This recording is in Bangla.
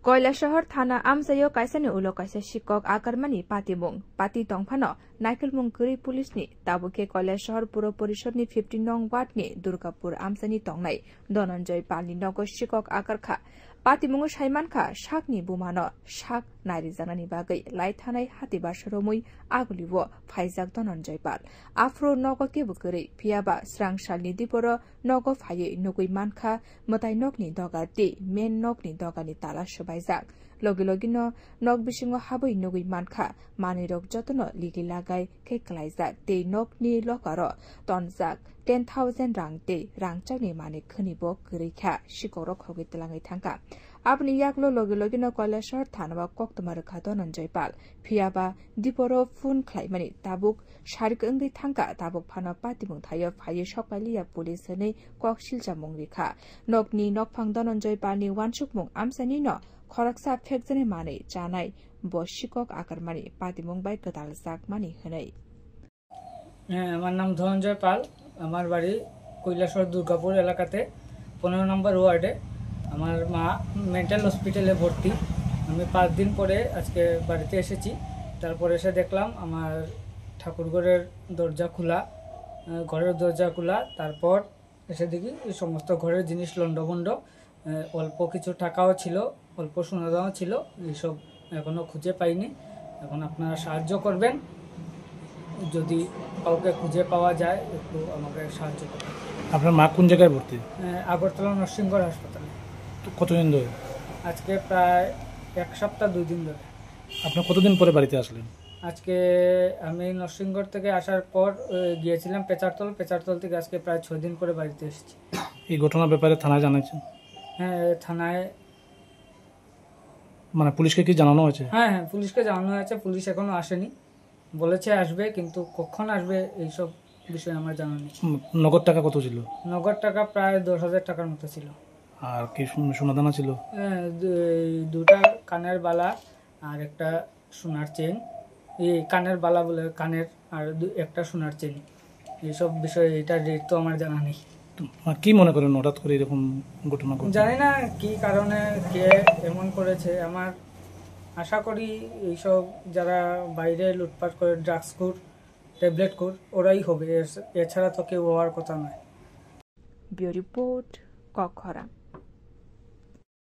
কৈলাসহর থানা আমজাইও কাইসানি উলো কাইসা শিক্ষক আকারমানি পাতিমুং পাতি তংফানো নাইকেলমুং গরি পুলিশনি তাবুকে কৈলাসহর পুর পরিষদনি 15 নং ওয়ার্ডনি দুর্গাপুর আমজানি তংনাই ধনঞ্জয় পালনি নগর শিক্ষক আকারখা পাতিমুঙ্गो साइमानखा शाकनि बुमानो शाक नारि जानानि बागै लाइथानाय हातिबासरमुइ आगुलिबो फाइजाक धनन्जय पाल आफ्रो नगो केबो गरै फियाबा स्रांसालनि दिपर नगो फायै नुगै मानखा मताइ नगनि दगा ते मेन नगनि दगानि ताला सबाइजाक लगे लगेनो नग बिसिङो हाबै नुगै मानखा मानिरक जतनो लिगि लागाय खेकलाइजाक ते नगनि लकार तनजाक 10,000 रां ते रांचाकनि माने खनिबो गरैखा शिकरक हगै तलाङै थांका আপনি ইয়াকলো লগে লগে ন কৈলাসহর থানাবা কক্তমার খা ধনঞ্জয় পাল ফিয়াবা দিপর ফুন খ্লাইমানি তাবুক সারিক ওঙ্গি থাঙ্কা তাবুক ফানা পাতিমুং থাইয় ফাইয়ে সকালিয়া পুলিশ হनै কক শিলজা মুংরিখা নকনি নকফাং ধনঞ্জয় পালনি ওয়ানসুকমুং আমসানি ন খরাকসা ফেকজনে মাनै জানাই বশিকক আকারমানি পাতিমুং বাই গদাল জাক মানি হनै আমার নাম ধনঞ্জয় পাল আমার বাড়ি কৈলাসহর দুর্গাপুর এলাকাতে 15 নম্বর ওয়ার্ডে আমার মা মেন্টাল হসপিটালে ভর্তি আমি 5 দিন পরে আজকে বাড়িতে এসেছি তারপর এসে দেখলাম আমার ঠাকুরঘরের দরজা খোলা ঘরের দরজা খোলা তারপর এসে দেখি এই সমস্ত ঘরের জিনিস লন্ডভন্ড অল্প কিছু টাকাও ছিল অল্প সোনাদাও ছিল এইসব এখনো খুঁজে পাইনি এখন আপনারা সাহায্য করবেন যদি কাউকে খুঁজে পাওয়া যায় একটু আমাকে সাহায্য করবেন আপনার মা কোন জায়গায় ভর্তি আগরতলা নরসিংগড় হাসপাতালে কতদিন ধরে আজকে প্রায় 1 সপ্তাহ 2 দিন ধরে আপনি কতদিন পরে বাড়িতে আসলেন আজকে আমি নরসিংগড় থেকে আসার পর গিয়েছিলাম পেচারতল থেকে আজকে প্রায় 6 দিন পরে বাড়িতে এসেছি এই ঘটনার ব্যাপারে থানায় জানাইছেন হ্যাঁ থানায় মানে পুলিশকে কি জানানো হয়েছে হ্যাঁ পুলিশকে জানানো হয়েছে পুলিশ এখনো আসেনি বলেছে আসবে কিন্তু কখন আসবে এইসব বিষয় আমার জানা নেই নগদ টাকা কত ছিল নগদ টাকা প্রায় 10,000 টাকার মতো ছিল আর কি সোনাদানা ছিল দুটা কানের বালা আর একটা সোনার চেন এই কানের বালা বলে কানের আর একটা সোনার চেন এইসব বিষয়ে এটা রেট তো আমার জানা নেই কি মনে করেন হঠাৎ করে এরকম ঘটনা ঘটছে জানি না কি কারণে কে এমন করেছে আমার আশা করি এইসব যারা বাইরে লুটপাট করে ড্রাগস কোর ট্যাবলেট কোর ওরাই হবে এছাড়া তো কেউ হওয়ার কথা নয় বিউরো রিপোর্ট কখরা।